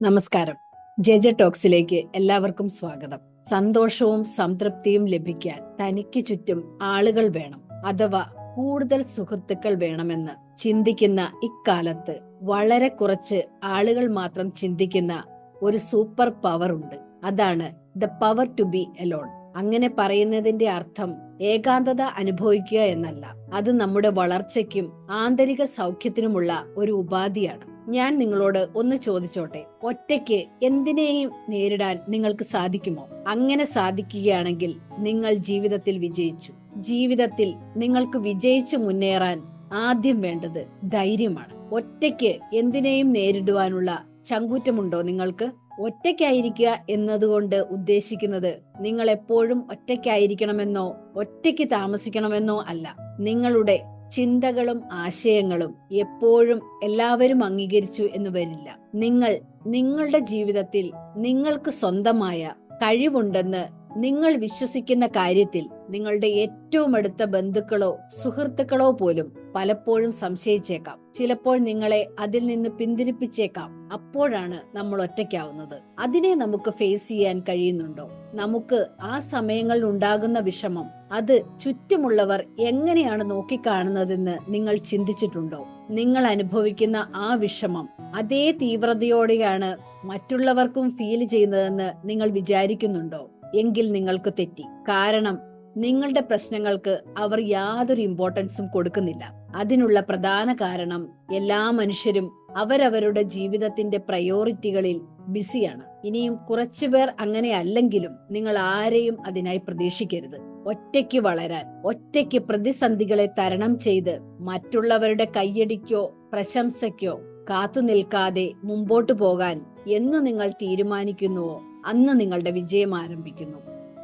നമസ്കാരം. ജെ ടോക്സിലേക്ക് എല്ലാവർക്കും സ്വാഗതം. സന്തോഷവും സംതൃപ്തിയും ലഭിക്കാൻ തനിക്ക് ചുറ്റും ആളുകൾ വേണം, അഥവാ കൂടുതൽ സുഹൃത്തുക്കൾ വേണമെന്ന് ചിന്തിക്കുന്ന ഇക്കാലത്ത് വളരെ കുറച്ച് ആളുകൾ മാത്രം ചിന്തിക്കുന്ന ഒരു സൂപ്പർ പവർ ഉണ്ട്. അതാണ് the power to be alone. അങ്ങനെ പറയുന്നതിന്റെ അർത്ഥം ഏകാന്തത അനുഭവിക്കുക എന്നല്ല. അത് നമ്മുടെ വളർച്ചയ്ക്കും ആന്തരിക സൗഖ്യത്തിനുമുള്ള ഒരു ഉപാധിയാണ്. ഞാൻ നിങ്ങളോട് ഒന്ന് ചോദിച്ചോട്ടെ, ഒറ്റയ്ക്ക് എന്തിനേയും നേരിടാൻ നിങ്ങൾക്ക് സാധിക്കുമോ? അങ്ങനെ സാധിക്കുകയാണെങ്കിൽ നിങ്ങൾ ജീവിതത്തിൽ വിജയിച്ചു. ജീവിതത്തിൽ നിങ്ങൾക്ക് വിജയിച്ചു മുന്നേറാൻ ആദ്യം വേണ്ടത് ധൈര്യമാണ്. ഒറ്റയ്ക്ക് എന്തിനേയും നേരിടുവാനുള്ള ചങ്കൂറ്റമുണ്ടോ നിങ്ങൾക്ക്? ഒറ്റയ്ക്കായിരിക്കുക എന്നതുകൊണ്ട് ഉദ്ദേശിക്കുന്നത് നിങ്ങൾ എപ്പോഴും ഒറ്റയ്ക്കായിരിക്കണമെന്നോ ഒറ്റയ്ക്ക് താമസിക്കണമെന്നോ അല്ല. നിങ്ങളുടെ ചിന്തകളും ആശയങ്ങളും എപ്പോഴും എല്ലാവരും അംഗീകരിച്ചു എന്ന് വരില്ല. നിങ്ങൾ നിങ്ങളുടെ ജീവിതത്തിൽ നിങ്ങൾക്ക് സ്വന്തമായ കഴിവുണ്ടെന്ന് നിങ്ങൾ വിശ്വസിക്കുന്ന കാര്യത്തിൽ നിങ്ങളുടെ ഏറ്റവും അടുത്ത ബന്ധുക്കളോ സുഹൃത്തുക്കളോ പോലും പലപ്പോഴും സംശയിച്ചേക്കാം. ചിലപ്പോൾ നിങ്ങളെ അതിൽ നിന്ന് പിന്തിരിപ്പിച്ചേക്കാം. അപ്പോഴാണ് നമ്മൾ ഒറ്റയ്ക്കാവുന്നത്. അതിനെ നമുക്ക് ഫേസ് ചെയ്യാൻ കഴിയുന്നുണ്ടോ? നമുക്ക് ആ സമയങ്ങളിൽ ഉണ്ടാകുന്ന വിഷമം അത് ചുറ്റുമുള്ളവർ എങ്ങനെയാണ് നോക്കിക്കാണുന്നതെന്ന് നിങ്ങൾ ചിന്തിച്ചിട്ടുണ്ടോ? നിങ്ങൾ അനുഭവിക്കുന്ന ആ വിഷമം അതേ തീവ്രതയോടെയാണ് മറ്റുള്ളവർക്കും ഫീൽ ചെയ്യുന്നതെന്ന് നിങ്ങൾ വിചാരിക്കുന്നുണ്ടോ? എങ്കിൽ നിങ്ങൾക്ക് തെറ്റി. കാരണം നിങ്ങളുടെ പ്രശ്നങ്ങൾക്ക് അവർ യാതൊരു ഇമ്പോർട്ടൻസും കൊടുക്കുന്നില്ല. അതിനുള്ള പ്രധാന കാരണം എല്ലാ മനുഷ്യരും അവരവരുടെ ജീവിതത്തിന്റെ പ്രയോറിറ്റികളിൽ ബിസിയാണ്. ഇനിയും കുറച്ചുപേർ അങ്ങനെ അല്ലെങ്കിലും നിങ്ങൾ ആരെയും അതിനായി പ്രതീക്ഷിക്കരുത്. ഒറ്റയ്ക്ക് വളരാൻ, ഒറ്റയ്ക്ക് പ്രതിസന്ധികളെ തരണം ചെയ്ത് മറ്റുള്ളവരുടെ കയ്യടിക്കോ പ്രശംസയ്ക്കോ കാത്തുനിൽക്കാതെ മുമ്പോട്ടു പോകാൻ എന്ന് നിങ്ങൾ തീരുമാനിക്കുന്നുവോ അന്ന് നിങ്ങളുടെ വിജയം ആരംഭിക്കുന്നു.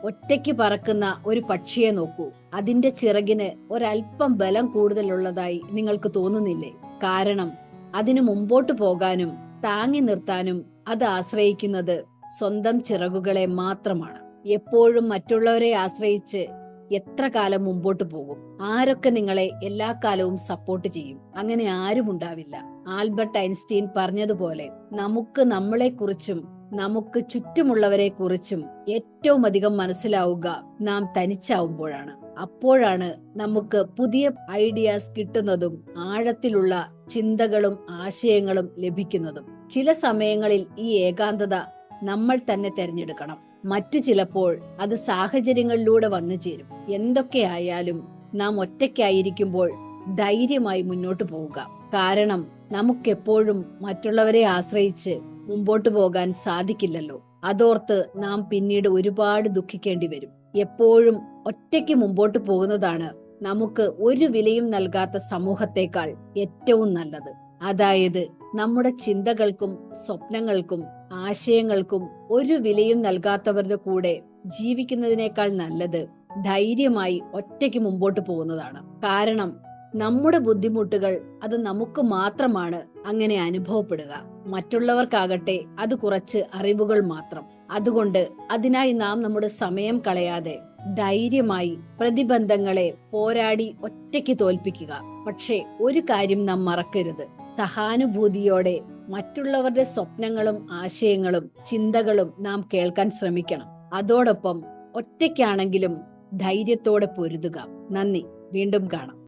ഒറ്റയ്ക്ക് പറക്കുന്ന ഒരു പക്ഷിയെ നോക്കൂ. അതിന്റെ ചിറകിന് ഒരല്പം ബലം കൂടുതലുള്ളതായി നിങ്ങൾക്ക് തോന്നുന്നില്ലേ? കാരണം അതിന് മുമ്പോട്ട് പോകാനും താങ്ങി നിർത്താനും അത് ആശ്രയിക്കുന്നത് സ്വന്തം ചിറകുകളെ മാത്രമാണ്. എപ്പോഴും മറ്റുള്ളവരെ ആശ്രയിച്ച് എത്ര കാലം മുമ്പോട്ട് പോകും? ആരൊക്കെ നിങ്ങളെ എല്ലാ കാലവും സപ്പോർട്ട് ചെയ്യും? അങ്ങനെ ആരും ഉണ്ടാവില്ല. ആൽബർട്ട് ഐൻസ്റ്റീൻ പറഞ്ഞതുപോലെ നമുക്ക് നമ്മളെക്കുറിച്ചും നമുക്ക് ചുറ്റുമുള്ളവരെ കുറിച്ചും ഏറ്റവും അധികം മനസ്സിലാവുക നാം തനിച്ചാവുമ്പോഴാണ്. അപ്പോഴാണ് നമുക്ക് പുതിയ ഐഡിയാസ് കിട്ടുന്നതും ആഴത്തിലുള്ള ചിന്തകളും ആശയങ്ങളും ലഭിക്കുന്നതും. ചില സമയങ്ങളിൽ ഈ ഏകാന്തത നമ്മൾ തന്നെ തിരഞ്ഞെടുക്കണം. മറ്റു ചിലപ്പോൾ അത് സാഹചര്യങ്ങളിലൂടെ വന്നു ചേരും. എന്തൊക്കെയായാലും നാം ഒറ്റയ്ക്കായിരിക്കുമ്പോൾ ധൈര്യമായി മുന്നോട്ട് പോവുക. കാരണം നമുക്കെപ്പോഴും മറ്റുള്ളവരെ ആശ്രയിച്ച് മുമ്പോട്ട് പോകാൻ സാധിക്കില്ലല്ലോ. അതോർത്ത് നാം പിന്നീട് ഒരുപാട് ദുഃഖിക്കേണ്ടി വരും. എപ്പോഴും ഒറ്റയ്ക്ക് മുമ്പോട്ട് പോകുന്നതാണ് നമുക്ക് ഒരു വിലയും നൽകാത്ത സമൂഹത്തെക്കാൾ ഏറ്റവും നല്ലത്. അതായത് നമ്മുടെ ചിന്തകൾക്കും സ്വപ്നങ്ങൾക്കും ആശയങ്ങൾക്കും ഒരു വിലയും നൽകാത്തവരുടെ കൂടെ ജീവിക്കുന്നതിനേക്കാൾ നല്ലത് ധൈര്യമായി ഒറ്റയ്ക്ക് മുമ്പോട്ട് പോകുന്നതാണ്. കാരണം നമ്മുടെ ബുദ്ധിമുട്ടുകൾ അത് നമുക്ക് മാത്രമാണ് അങ്ങനെ അനുഭവപ്പെടുക. മറ്റുള്ളവർക്കാകട്ടെ അത് കുറച്ച് അറിവുകൾ മാത്രം. അതുകൊണ്ട് അതിനായി നാം നമ്മുടെ സമയം കളയാതെ ധൈര്യമായി പ്രതിബന്ധങ്ങളെ പോരാടി ഒറ്റയ്ക്ക് തോൽപ്പിക്കുക. പക്ഷേ ഒരു കാര്യം നാം മറക്കരുത്, സഹാനുഭൂതിയോടെ മറ്റുള്ളവരുടെ സ്വപ്നങ്ങളും ആശയങ്ങളും ചിന്തകളും നാം കേൾക്കാൻ ശ്രമിക്കണം. അതോടൊപ്പം ഒറ്റയ്ക്കാണെങ്കിലും ധൈര്യത്തോടെ പൊരുതുക. നന്ദി. വീണ്ടും കാണാം.